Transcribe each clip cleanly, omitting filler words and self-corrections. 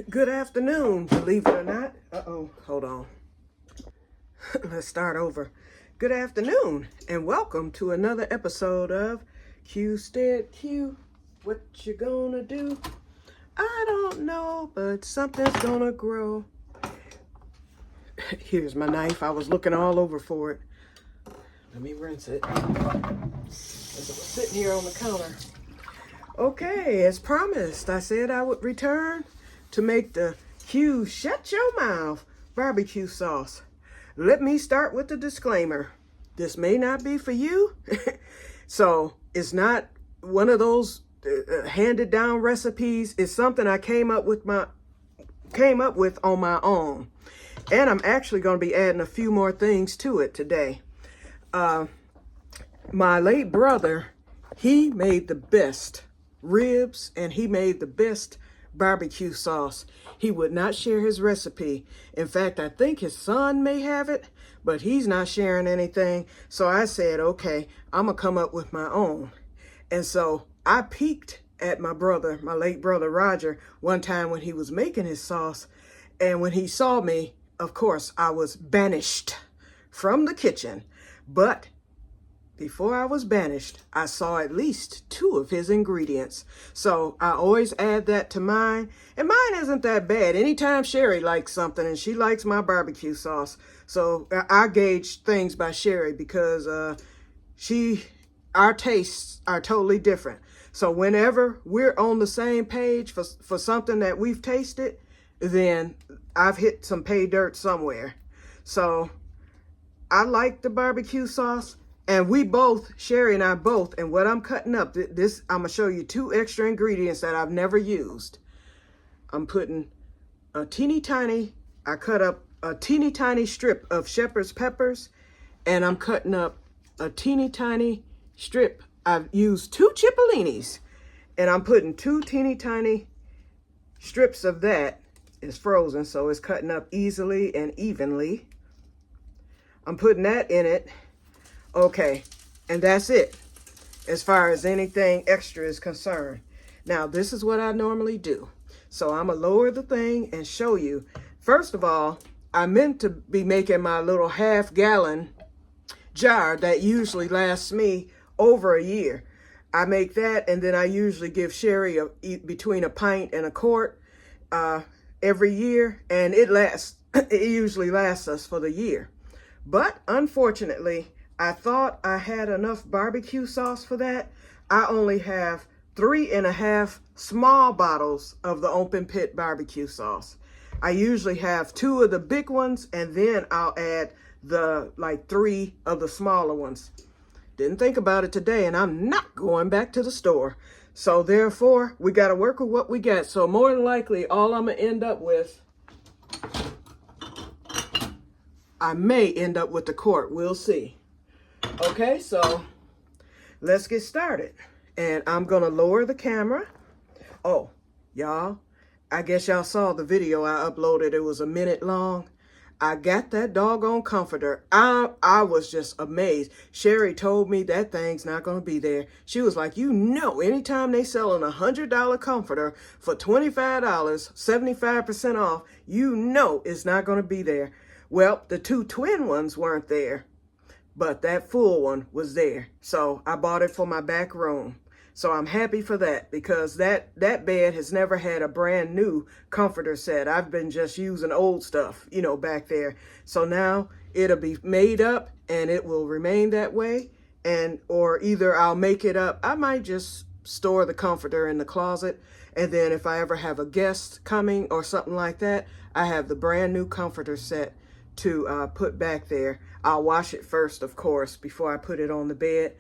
Good afternoon, believe it or not. Hold on. Let's start over. Good afternoon, and welcome to another episode of Que-stead-Que. What you gonna do? I don't know, but something's gonna grow. Here's my knife. I was looking all over for it. Let me rinse it. As it was sitting here on the counter. Okay, as promised, I said I would return to make the Que Shut Your Mouth barbecue sauce. Let me start with the disclaimer. This may not be for you. So it's not one of those handed down recipes. It's something I came up with on my own. And I'm actually going to be adding a few more things to it today. My late brother, he made the best ribs and he made the best barbecue sauce. He would not share his recipe. In fact, I think his son may have it, but he's not sharing anything. So I said, okay, I'm gonna come up with my own. And so I peeked at my late brother Roger, one time when he was making his sauce. And when he saw me, of course, I was banished from the kitchen. But before I was banished, I saw at least 2 of his ingredients. So I always add that to mine. And mine isn't that bad. Anytime Sherry likes something, and she likes my barbecue sauce. So I gauge things by Sherry because our tastes are totally different. So whenever we're on the same page for something that we've tasted, then I've hit some pay dirt somewhere. So I like the barbecue sauce. And we both, Sherry and I both, and what I'm cutting up, I'm going to show you 2 extra ingredients that I've never used. I'm putting I cut up a teeny tiny strip of shepherd's peppers, and I'm cutting up a teeny tiny strip. I've used 2 cipollinis, and I'm putting 2 teeny tiny strips of that. It's frozen, so it's cutting up easily and evenly. I'm putting that in it. Okay, and that's it as far as anything extra is concerned. Now, this is what I normally do. So I'm going to lower the thing and show you. First of all, I meant to be making my little half-gallon jar that usually lasts me over a year. I make that, and then I usually give Sherry between a pint and a quart every year, and it usually lasts us for the year. But unfortunately, I thought I had enough barbecue sauce for that. I only have 3.5 small bottles of the open pit barbecue sauce. I usually have 2 of the big ones, and then I'll add the 3 of the smaller ones. Didn't think about it today, and I'm not going back to the store. So therefore, we got to work with what we got. So more than likely, all I'm going to end up with, I may end up with the quart. We'll see. Okay, so let's get started. And I'm going to lower the camera. Oh, y'all, I guess y'all saw the video I uploaded. It was a minute long. I got that doggone comforter. I was just amazed. Sherry told me that thing's not going to be there. She was like, anytime they selling a $100 comforter for $25, 75% off, it's not going to be there. Well, the 2 twin ones weren't there. But that full one was there. So I bought it for my back room. So I'm happy for that because that bed has never had a brand new comforter set. I've been just using old stuff, back there. So now it'll be made up and it will remain that way. Or either I'll make it up. I might just store the comforter in the closet. And then if I ever have a guest coming or something like that, I have the brand new comforter set to put back there. I'll wash it first, of course, before I put it on the bed,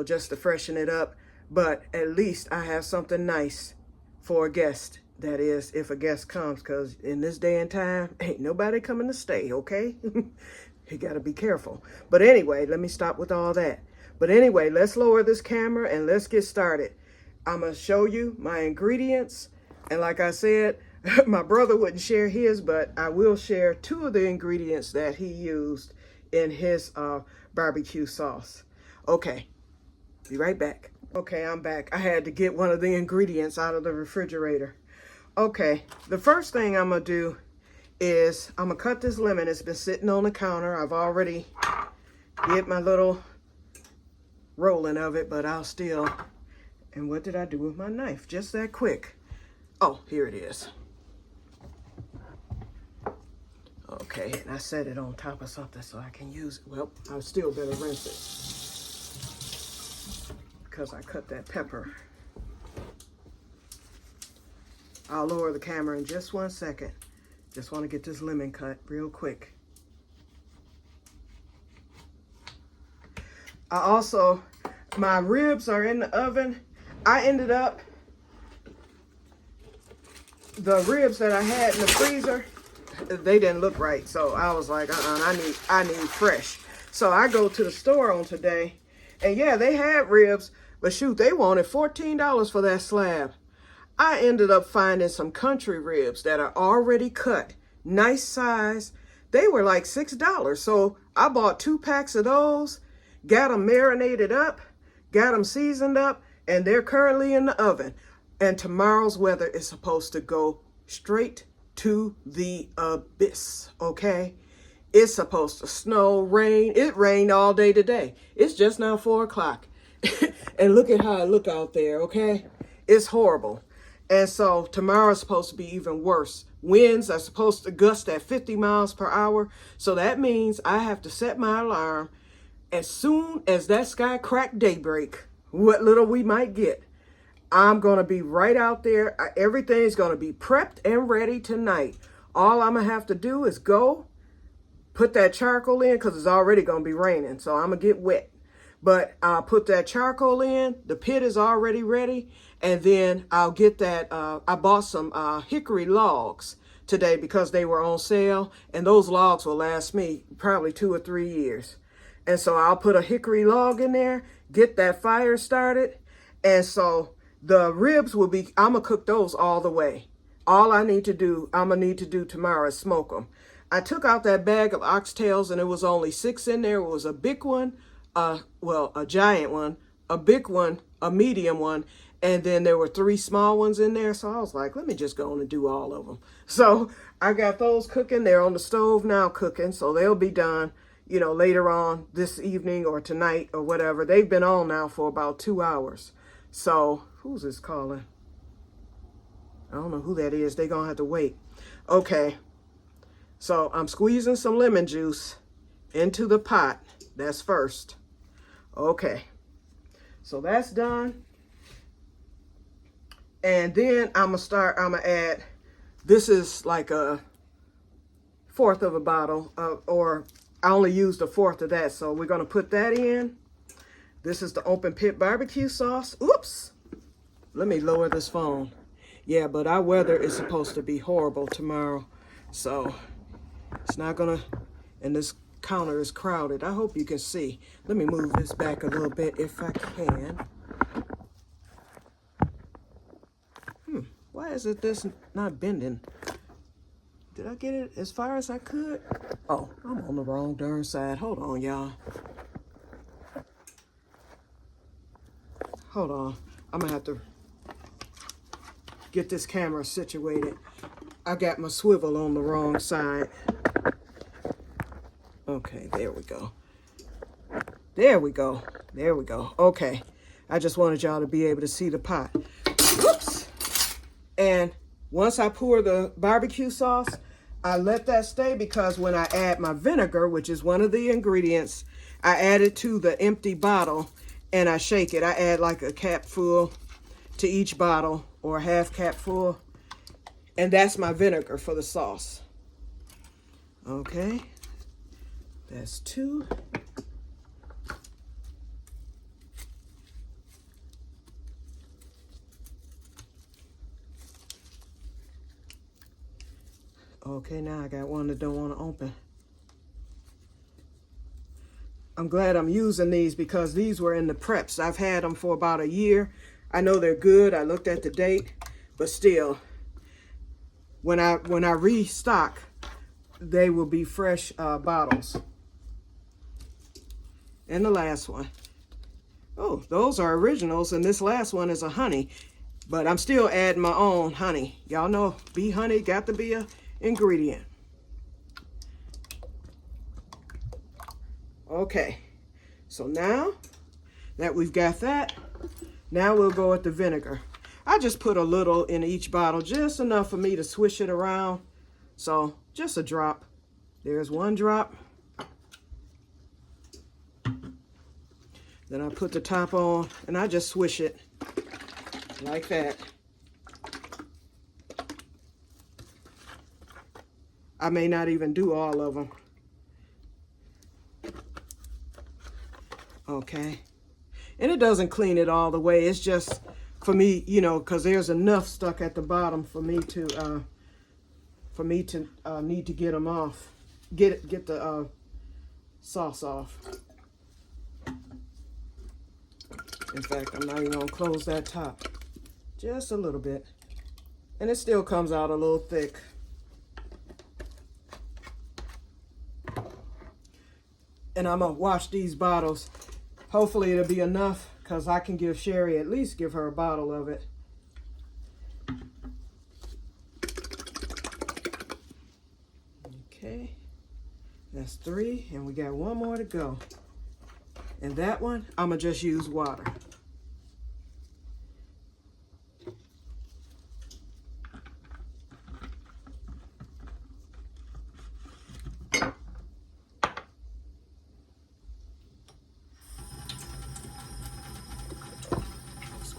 just to freshen it up. But at least I have something nice for a guest. That is, if a guest comes, because in this day and time, ain't nobody coming to stay, okay? You got to be careful. But anyway, let me stop with all that. But anyway, let's lower this camera and let's get started. I'm going to show you my ingredients. And like I said, my brother wouldn't share his, but I will share 2 of the ingredients that he used in his barbecue sauce. Okay, be right back. Okay, I'm back. I had to get one of the ingredients out of the refrigerator. Okay, the first thing I'm gonna do is I'm gonna cut this lemon. It's been sitting on the counter. I've already did my little rolling of it, but I'll still, and what did I do with my knife? Just that quick. Oh, here it is. Okay, and I set it on top of something so I can use it. Well, I still better rinse it because I cut that pepper. I'll lower the camera in just 1 second. Just want to get this lemon cut real quick. I also, my ribs are in the oven. I ended up, the ribs that I had in the freezer, they didn't look right. So I was like, I need fresh. So I go to the store on today, and yeah, they had ribs, but shoot, they wanted $14 for that slab. I ended up finding some country ribs that are already cut, nice size. They were like $6. So I bought 2 packs of those, got them marinated up, got them seasoned up, and they're currently in the oven. And tomorrow's weather is supposed to go straight to the abyss, okay? It's supposed to snow, rain. It rained all day today. It's just now 4 o'clock. And look at how I look out there, okay? It's horrible. And so tomorrow's supposed to be even worse. Winds are supposed to gust at 50 miles per hour. So that means I have to set my alarm as soon as that sky crack daybreak, what little we might get. I'm going to be right out there. Everything's going to be prepped and ready tonight. All I'm going to have to do is go put that charcoal in because it's already going to be raining. So I'm going to get wet. But I'll put that charcoal in. The pit is already ready. And then I'll get that. I bought some hickory logs today because they were on sale. And those logs will last me probably 2 or 3 years. And so I'll put a hickory log in there, get that fire started. And so the ribs will be, I'm going to cook those all the way. All I'm going to need to do tomorrow is smoke them. I took out that bag of oxtails and it was only 6 in there. It was a big one, a giant one, a big one, a medium one, and then there were 3 small ones in there. So I was like, let me just go on and do all of them. So I got those cooking. They're on the stove now cooking, so they'll be done, you know, later on this evening or tonight or whatever. They've been on now for about 2 hours. So who's this calling? I don't know who that is. They're going to have to wait. Okay. So I'm squeezing some lemon juice into the pot. That's first. Okay. So that's done. And then I'm going to add, this is like a 1/4 of a bottle, or I only used a 1/4 of that. So we're going to put that in. This is the open pit barbecue sauce. Oops. Let me lower this phone. Yeah, but our weather is supposed to be horrible tomorrow. So it's not going to, and this counter is crowded. I hope you can see. Let me move this back a little bit if I can. Why is it this not bending? Did I get it as far as I could? Oh, I'm on the wrong darn side. Hold on, y'all. Hold on. I'm going to have to get this camera situated. I got my swivel on the wrong side. Okay, there we go. There we go. There we go. Okay. I just wanted y'all to be able to see the pot. Whoops. And once I pour the barbecue sauce, I let that stay because when I add my vinegar, which is one of the ingredients, I add it to the empty bottle and I shake it. I add like a cap full to each bottle or a 1/2 cap full. And that's my vinegar for the sauce. Okay. That's 2. Okay, now I got one that don't want to open. I'm glad I'm using these because these were in the preps. I've had them for about a year. I know they're good. I looked at the date, but still, when I restock, they will be fresh bottles. And the last one. Oh, those are originals, and this last one is a honey. But I'm still adding my own honey. Y'all know bee honey got to be a ingredient. Okay, so now that we've got that, now we'll go with the vinegar. I just put a little in each bottle, just enough for me to swish it around. So just a drop. There's one drop. Then I put the top on and I just swish it like that. I may not even do all of them. Okay. And it doesn't clean it all the way. It's just for me, you know, because there's enough stuck at the bottom for me to need to get them off. Get the sauce off. In fact, I'm not even gonna close that top. Just a little bit. And it still comes out a little thick. And I'm gonna wash these bottles. Hopefully it'll be enough, because I can give Sherry, at least give her a bottle of it. Okay, that's 3, and we got one more to go. And that one, I'm gonna just use water.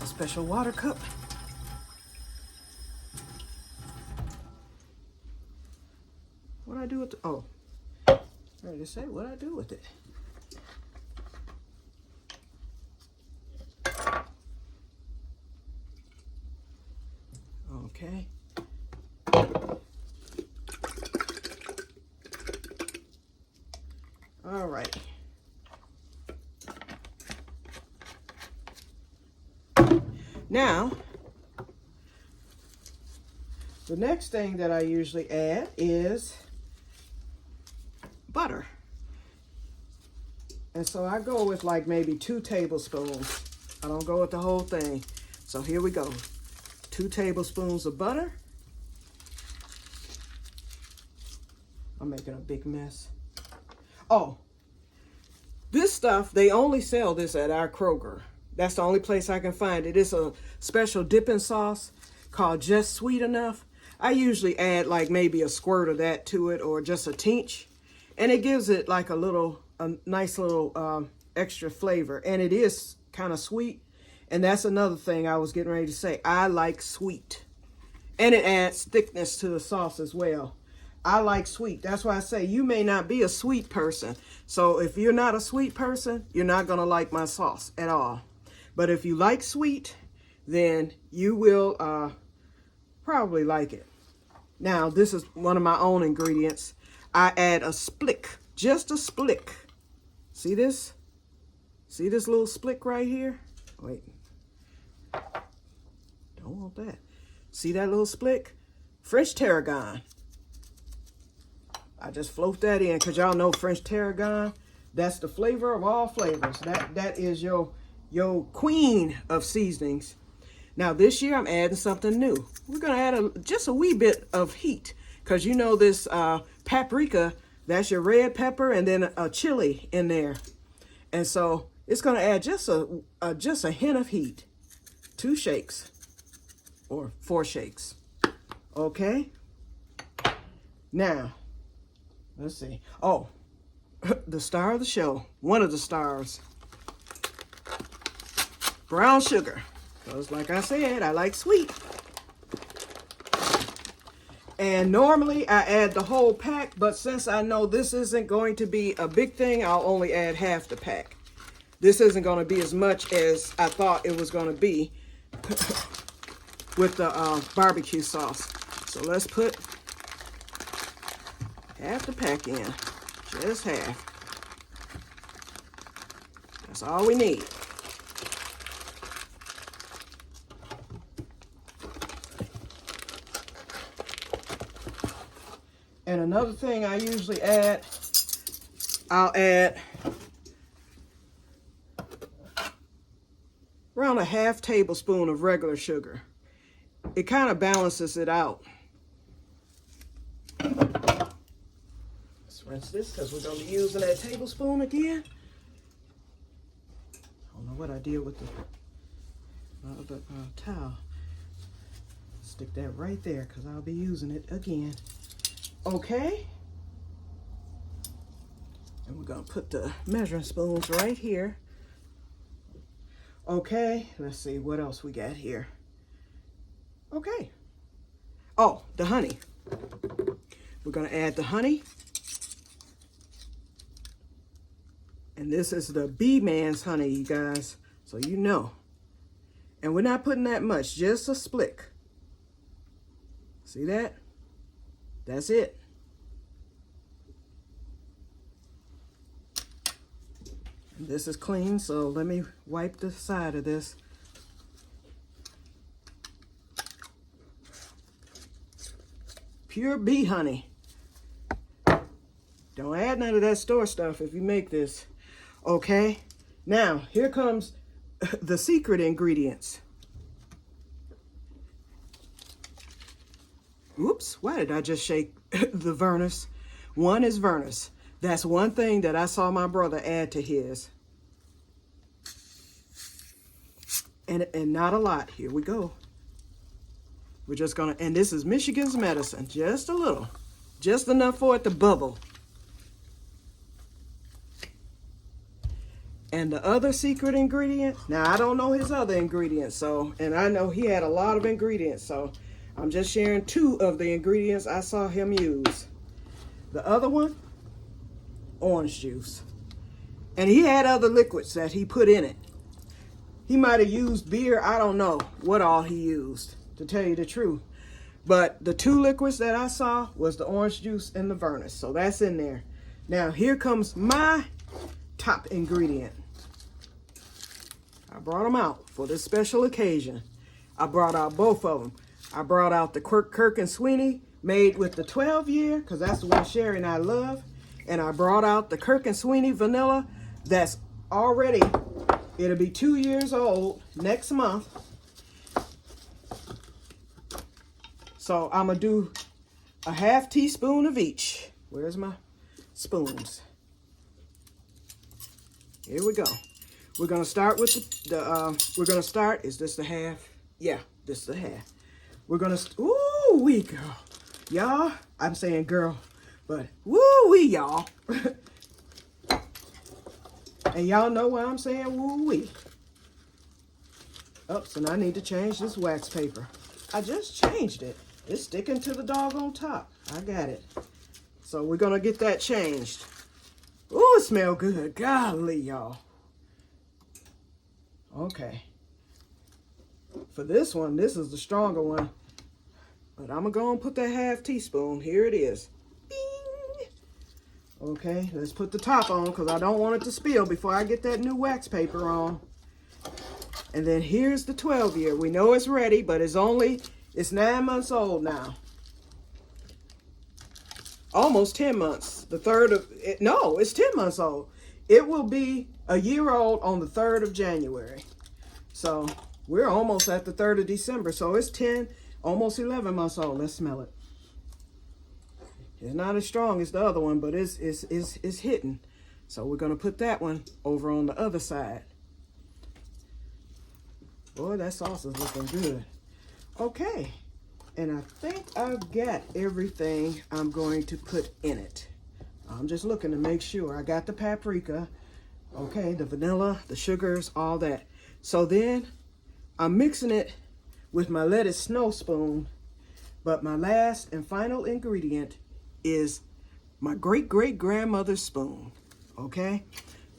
A special water cup. What I do with the, oh, I ready to say what I do with it. Okay. All right. Now, the next thing that I usually add is butter. And so I go with like maybe 2 tablespoons. I don't go with the whole thing. So here we go. 2 tablespoons of butter. I'm making a big mess. Oh, this stuff, they only sell this at our Kroger. That's the only place I can find it. It's a special dipping sauce called Just Sweet Enough. I usually add like maybe a squirt of that to it, or just a tinge. And it gives it like a nice little extra flavor. And it is kind of sweet. And that's another thing I was getting ready to say. I like sweet. And it adds thickness to the sauce as well. I like sweet. That's why I say you may not be a sweet person. So if you're not a sweet person, you're not going to like my sauce at all. But if you like sweet, then you will probably like it. Now, this is one of my own ingredients. I add a splick, just a splick. See this? See this little splick right here? Wait. Don't want that. See that little splick? French tarragon. I just float that in because y'all know French tarragon. That's the flavor of all flavors. That is your queen of seasonings. Now this year I'm adding something new. We're gonna add just a wee bit of heat, because you know this paprika, that's your red pepper, and then a chili in there. And so it's gonna add just a hint of heat. 2 shakes or 4 shakes. Okay. Now, let's see. Oh, the star of the show, one of the stars. Brown sugar, because like I said, I like sweet. And normally I add the whole pack, but since I know this isn't going to be a big thing, I'll only add half the pack. This isn't going to be as much as I thought it was going to be with the barbecue sauce. So let's put half the pack in, just half. That's all we need. And another thing I usually add, I'll add around a half tablespoon of regular sugar. it kind of balances it out. Let's rinse this because we're going to be using that tablespoon again. I don't know what I did with the towel. Stick that right there because I'll be using it again. Okay. And we're going to put the measuring spoons right here. Okay, let's see what else we got here. Okay. Oh, the honey. We're going to add the honey. And this is the B-Man's honey, you guys. So you know. And we're not putting that much, just a splick. See that? That's it. And this is clean, so let me wipe the side of this. Pure bee honey. Don't add none of that store stuff if you make this. Okay? Now, here comes the secret ingredients. Oops, why did I just shake the Vernus? One is Vernus. That's one thing that I saw my brother add to his. And not a lot. Here we go. We're just gonna, and this is Michigan's medicine. Just a little. Just enough for it to bubble. And the other secret ingredient, now I don't know his other ingredients, so, and I know he had a lot of ingredients, so I'm just sharing 2 of the ingredients I saw him use. The other one, orange juice. And he had other liquids that he put in it. He might have used beer. I don't know what all he used, to tell you the truth. But the 2 liquids that I saw was the orange juice and the Vernus. So that's in there. Now here comes my top ingredient. I brought them out for this special occasion. I brought out both of them. I brought out the Kirk and Sweeney made with the 12-year, because that's the one Sherry and I love. And I brought out the Kirk and Sweeney vanilla that's already, it'll be 2 years old next month. So I'm going to do a ½ teaspoon of each. Where's my spoons? Here we go. We're going to start with we're going to start, is this the half? Yeah, this is the half. We're going to, ooh wee girl. Y'all, I'm saying girl, but woo wee y'all. And y'all know why I'm saying woo wee. Oops, and I need to change this wax paper. I just changed it. It's sticking to the doggone top. I got it. So we're going to get that changed. Ooh, it smells good. Golly, y'all. Okay. For this one, this is the stronger one. But I'm going to go and put that ½ teaspoon. Here it is. Bing! Okay, let's put the top on because I don't want it to spill before I get that new wax paper on. And then here's the 12-year. We know it's ready, but it's 9 months old now. Almost 10 months. The 3rd of, no, it's 10 months old. It will be a year old on the 3rd of January. So we're almost at the 3rd of December. So it's 10, almost 11 months old. Let's smell it. It's not as strong as the other one, but it's hitting. So we're going to put that one over on the other side. Boy, that sauce is looking good. Okay. And I think I've got everything I'm going to put in it. I'm just looking to make sure. I got the paprika, okay, the vanilla, the sugars, all that. So then I'm mixing it with my lettuce snow spoon. But my last and final ingredient is my great-great-grandmother's spoon, okay?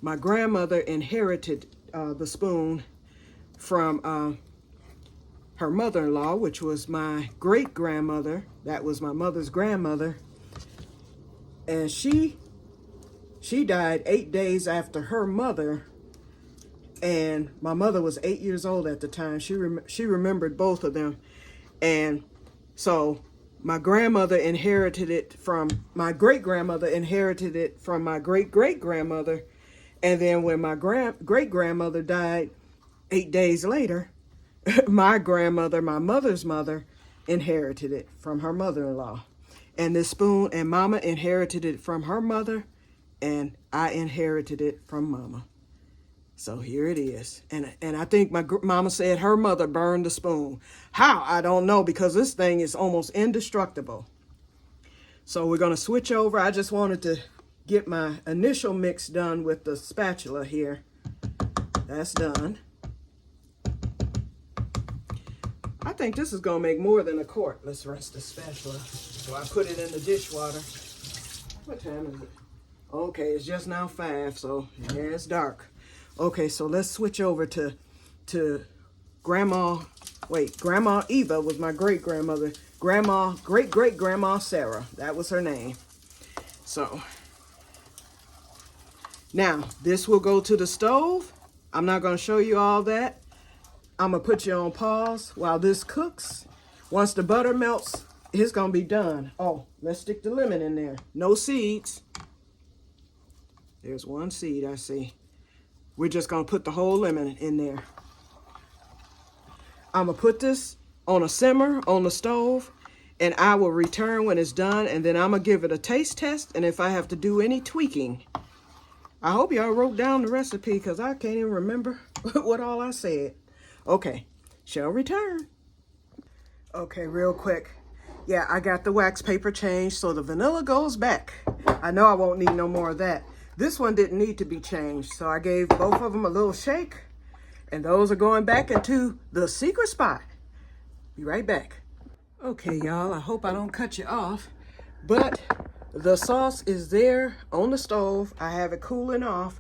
My grandmother inherited the spoon from her mother-in-law, which was my great-grandmother. That was my mother's grandmother. And she died 8 days after her mother. And my mother was 8 years old at the time. She remembered both of them. And so my grandmother inherited it from, my great-grandmother inherited it from my great-great-grandmother. And then when my great-grandmother died 8 days later, my grandmother, my mother's mother, inherited it from her mother-in-law. And this spoon, and Mama inherited it from her mother, and I inherited it from Mama. So here it is. And I think my mama said her mother burned the spoon. How? I don't know, because this thing is almost indestructible. So we're going to switch over. I just wanted to get my initial mix done with the spatula here. That's done. I think this is going to make more than a quart. Let's rinse the spatula. So I put it in the dishwater. What time is it? Okay, it's just now 5, so yeah, it's dark. Okay, so let's switch over to Grandma Eva was my great-grandmother. Great-great-grandma Sarah. That was her name. So, now, this will go to the stove. I'm not going to show you all that. I'm going to put you on pause while this cooks. Once the butter melts, it's going to be done. Oh, let's stick the lemon in there. No seeds. There's one seed I see. We're just going to put the whole lemon in there. I'm going to put this on a simmer on the stove, and I will return when it's done, and then I'm going to give it a taste test, and if I have to do any tweaking. I hope y'all wrote down the recipe, because I can't even remember what all I said. Okay, shall return. Okay, real quick. Yeah, I got the wax paper changed, so the vanilla goes back. I know I won't need no more of that. This one didn't need to be changed, so I gave both of them a little shake, and those are going back into the secret spot. Be right back. Okay, y'all, I hope I don't cut you off, but the sauce is there on the stove. I have it cooling off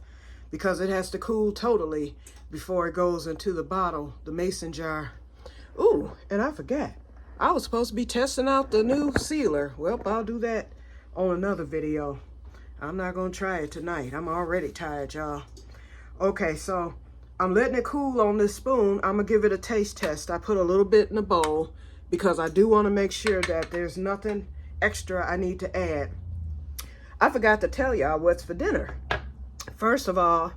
because it has to cool totally before it goes into the bottle, the mason jar. Ooh, and I forgot. I was supposed to be testing out the new sealer. Well, I'll do that on another video. I'm not going to try it tonight. I'm already tired, y'all. Okay, so I'm letting it cool on this spoon. I'm going to give it a taste test. I put a little bit in the bowl because I do want to make sure that there's nothing extra I need to add. I forgot to tell y'all what's for dinner. First of all,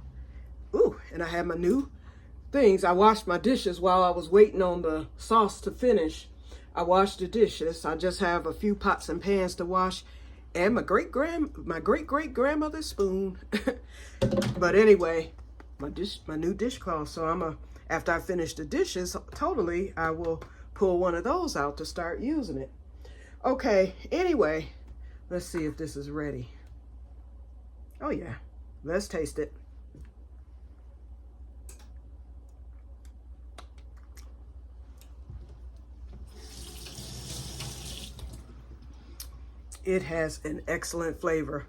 ooh, and I have my new things. I washed my dishes while I was waiting on the sauce to finish. I washed the dishes. I just have a few pots and pans to wash. And my great-great-grandmother's spoon. But anyway, my new dishcloth. So after I finish the dishes totally, I will pull one of those out to start using it. Okay, anyway, let's see if this is ready. Oh yeah, let's taste it. It has an excellent flavor.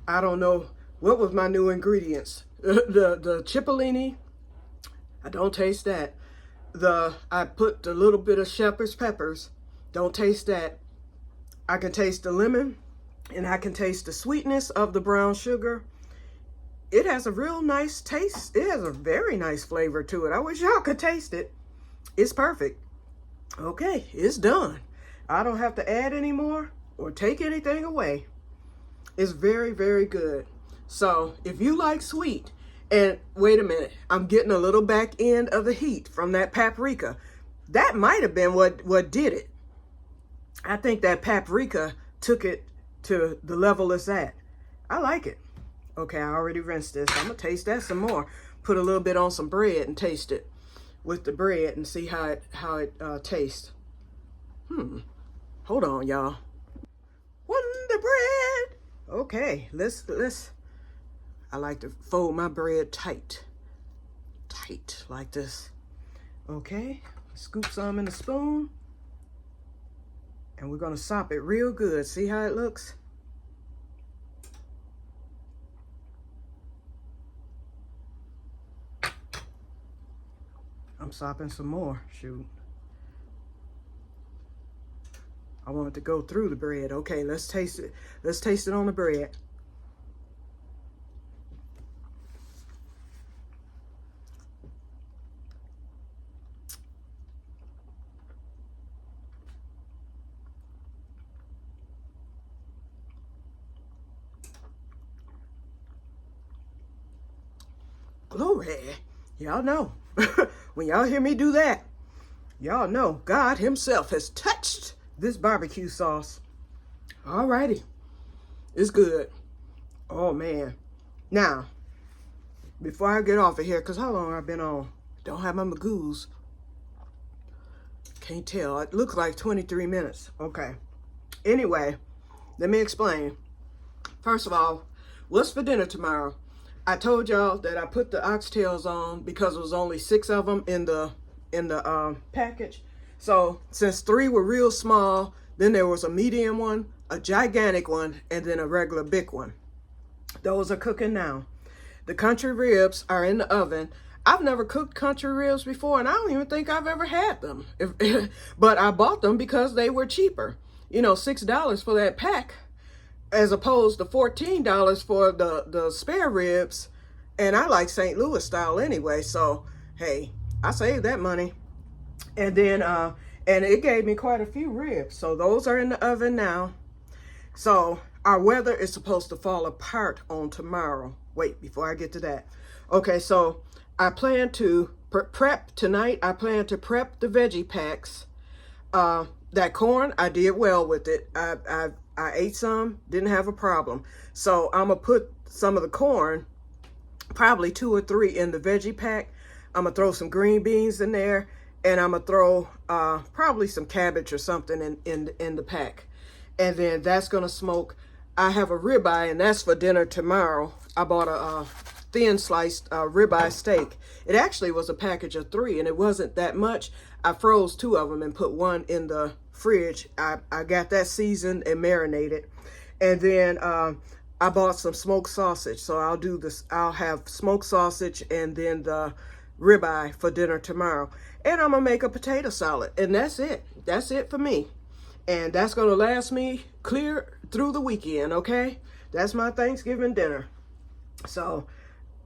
I don't know what was my new ingredients. The cipollini, I don't taste that. I put a little bit of shepherd's peppers. Don't taste that. I can taste the lemon, and I can taste the sweetness of the brown sugar. It has a real nice taste. It has a very nice flavor to it. I wish y'all could taste it. It's perfect. Okay, it's done. I don't have to add any more or take anything away. It's very, very good. So if you like sweet, and wait a minute, I'm getting a little back end of the heat from that paprika. That might have been what did it. I think that paprika took it to the level it's at. I like it. Okay, I already rinsed this. I'm gonna taste that some more. Put a little bit on some bread and taste it with the bread and see how it tastes. Hold on, y'all. Wonder bread. Okay, let's. I like to fold my bread tight like this. Okay, scoop some in the spoon, and we're gonna sop it real good. See how it looks? I'm sopping some more. Shoot. I want it to go through the bread. Okay, let's taste it. Let's taste it on the bread. Glory. Y'all know. When y'all hear me do that, Y'all know God himself has touched this barbecue sauce. Alrighty. It's good. Oh, man. Now, before I get off of here, because how long I've been on? Don't have my magoos. Can't tell. It looks like 23 minutes. Okay. Anyway, let me explain. First of all, what's for dinner tomorrow? I told y'all that I put the oxtails on because it was only 6 of them in the package. So since 3 were real small, then there was a medium one, a gigantic one, and then a regular big one. Those are cooking now. The country ribs are in the oven. I've never cooked country ribs before, and I don't even think I've ever had them. But I bought them because they were cheaper. You know, $6 for that pack, as opposed to $14 for the spare ribs. And I like St. Louis style anyway, so hey, I saved that money. And then and it gave me quite a few ribs, so those are in the oven now. So our weather is supposed to fall apart on tomorrow. Wait, before I get to that. Okay, so I plan to prep tonight. I plan to prep the veggie packs. That corn, I did well with it. I ate some, didn't have a problem. So I'm gonna put some of the corn, probably 2 or 3 in the veggie pack. I'm gonna throw some green beans in there, and I'm gonna throw probably some cabbage or something in the pack. And then that's gonna smoke. I have a ribeye, and that's for dinner tomorrow. I bought a thin sliced ribeye steak. It actually was a package of 3, and it wasn't that much. I froze 2 of them and put 1 in the fridge. I got that seasoned and marinated. And then I bought some smoked sausage. So I'll do this. I'll have smoked sausage and then the ribeye for dinner tomorrow. And I'm going to make a potato salad. And that's it. That's it for me. And that's going to last me clear through the weekend, okay? That's my Thanksgiving dinner. So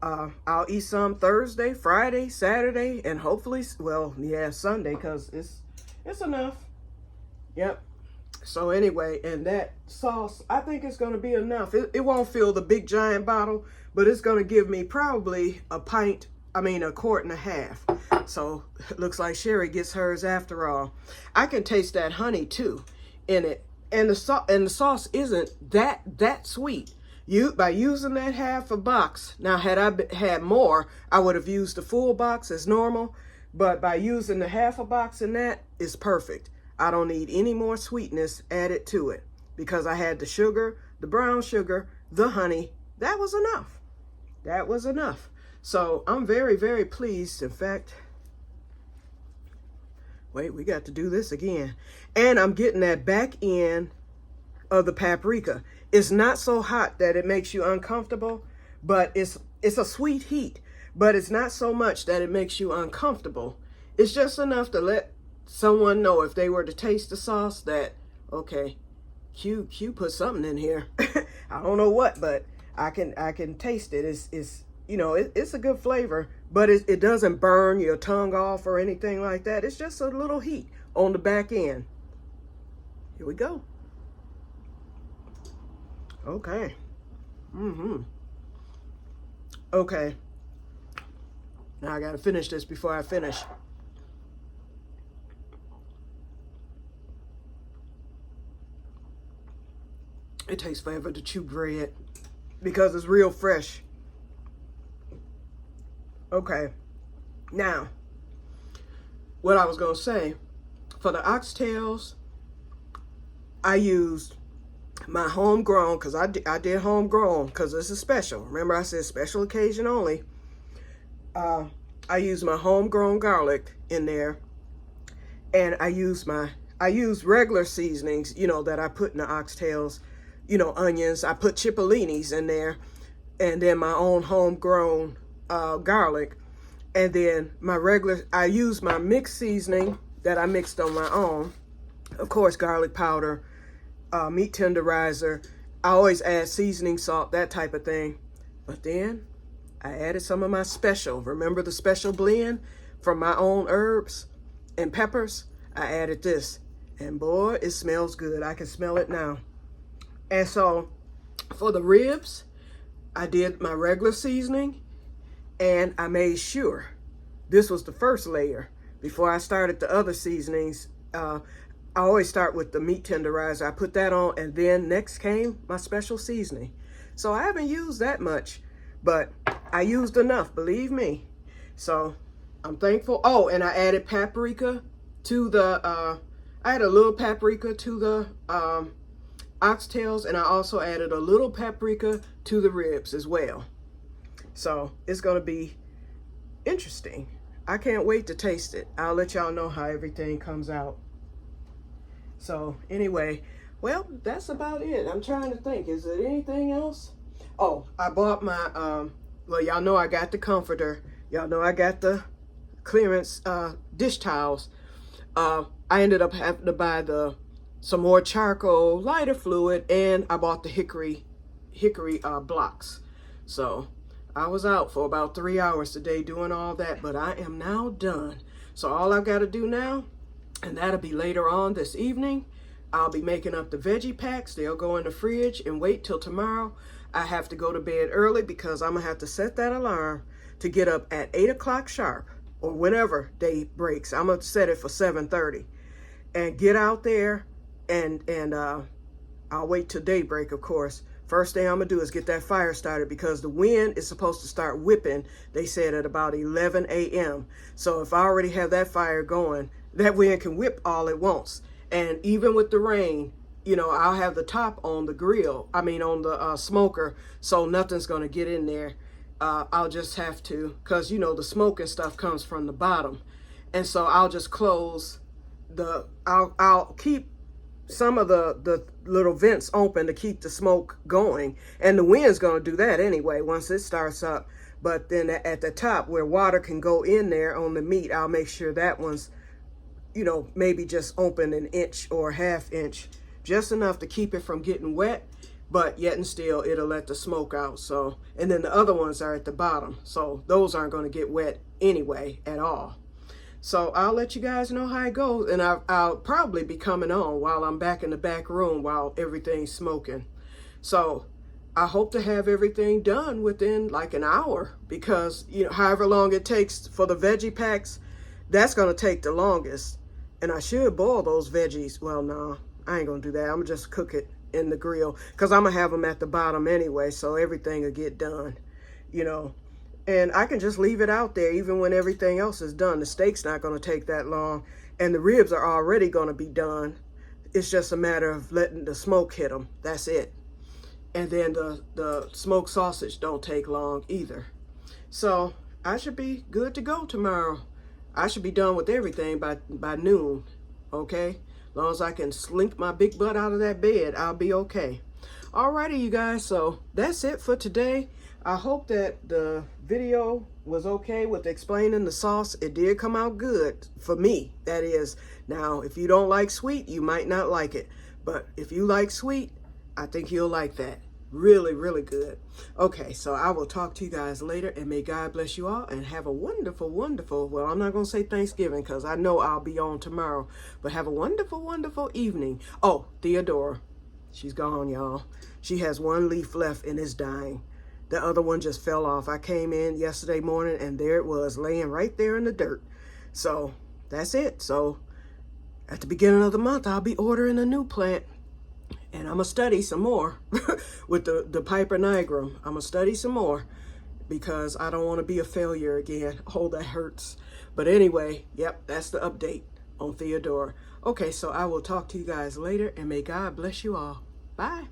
I'll eat some Thursday, Friday, Saturday, and hopefully, well, yeah, Sunday, because it's enough. Yep. So anyway, and that sauce, I think it's going to be enough. It won't fill the big giant bottle, but it's going to give me probably a quart and a half. So it looks like Sherry gets hers after all. I can taste that honey too in it. And the sauce isn't that sweet. By using that half a box, now had I had more, I would have used the full box as normal, but by using the half a box in that, is perfect. I don't need any more sweetness added to it because I had the sugar, the brown sugar, the honey. That was enough. That was enough. So I'm very, very pleased. In fact, wait, we got to do this again. And I'm getting that back end of the paprika. It's not so hot that it makes you uncomfortable, but it's a sweet heat, but it's not so much that it makes you uncomfortable. It's just enough to let someone know, if they were to taste the sauce, that, okay, Q put something in here. I don't know what, but I can taste it. It's you know, it's a good flavor, but it doesn't burn your tongue off or anything like that. It's just a little heat on the back end. Here we go. Okay. Okay. Now I gotta finish this before I finish. It takes forever to chew bread because it's real fresh. Okay. Now, what I was gonna say, for the oxtails, I used my homegrown, because I did homegrown because this is special. Remember I said special occasion only. I used my homegrown garlic in there, and I used regular seasonings, you know, that I put in the oxtails, you know, onions. I put cipollinis in there, and then my own homegrown garlic, and then I used my mixed seasoning that I mixed on my own. Of course, garlic powder, meat tenderizer. I always add seasoning salt, that type of thing. But then I added some of my special. Remember the special blend from my own herbs and peppers? I added this. And boy, it smells good. I can smell it now. And so for the ribs, I did my regular seasoning, and I made sure this was the first layer. before I started the other seasonings. I always start with the meat tenderizer. I put that on, and then next came my special seasoning. So I haven't used that much, but I used enough, believe me. So I'm thankful. Oh, and I added paprika to the, I added a little paprika to the oxtails, and I also added a little paprika to the ribs as well. So it's going to be interesting. I can't wait to taste it. I'll let y'all know how everything comes out. So anyway, well, that's about it. I'm trying to think, is there anything else? Oh, I bought my, well, y'all know I got the comforter. Y'all know I got the clearance dish towels. I ended up having to buy some more charcoal lighter fluid, and I bought the hickory blocks. So I was out for about 3 hours today doing all that, but I am now done. So all I've got to do now, and that'll be later on this evening, I'll be making up the veggie packs. They'll go in the fridge and wait till tomorrow. I have to go to bed early because I'm gonna have to set that alarm to get up at 8 o'clock sharp, or whenever day breaks. I'm gonna set it for 7:30 and get out there, and I'll wait till daybreak, of course. First thing I'm gonna do is get that fire started, because the wind is supposed to start whipping, they said, at about 11 a.m. So if I already have that fire going, that wind can whip all it wants. And even with the rain, you know, I'll have the top on the grill, on the smoker, so nothing's gonna get in there. I'll just have to, because, you know, the smoke and stuff comes from the bottom. And so I'll just close I'll keep some of the little vents open to keep the smoke going. And the wind's going to do that anyway once it starts up. But then at the top where water can go in there on the meat, I'll make sure that one's, you know, maybe just open an inch or half inch, just enough to keep it from getting wet, but yet and still it'll let the smoke out. So, and then the other ones are at the bottom, so those aren't going to get wet anyway at all. So I'll let you guys know how it goes, and I'll probably be coming on while I'm back in the back room while everything's smoking. So I hope to have everything done within like an hour, because, you know, however long it takes for the veggie packs, that's going to take the longest. And I should boil those veggies. Well, no, I ain't going to do that. I'm going to just cook it in the grill, because I'm going to have them at the bottom anyway, so everything will get done, you know. And I can just leave it out there even when everything else is done. The steak's not going to take that long, and the ribs are already going to be done. It's just a matter of letting the smoke hit them. That's it. And then the smoked sausage don't take long either. So I should be good to go tomorrow. I should be done with everything by noon, okay? As long as I can slink my big butt out of that bed, I'll be okay. Alrighty, you guys, so that's it for today. I hope that the video was okay with explaining the sauce. It did come out good for me, that is. Now, if you don't like sweet, you might not like it. But if you like sweet, I think you'll like that. Really, really good. Okay, so I will talk to you guys later, and may God bless you all, and have a wonderful, wonderful, well, I'm not going to say Thanksgiving, because I know I'll be on tomorrow, but have a wonderful, wonderful evening. Oh, Theodora, she's gone, y'all. She has one leaf left, and it's dying. The other one just fell off. I came in yesterday morning, and there it was, laying right there in the dirt. So that's it. So at the beginning of the month, I'll be ordering a new plant. And I'm going to study some more with the Piper nigrum. I'm going to study some more, because I don't want to be a failure again. Oh, that hurts. But anyway, yep, that's the update on Theodora. Okay, so I will talk to you guys later, and may God bless you all. Bye.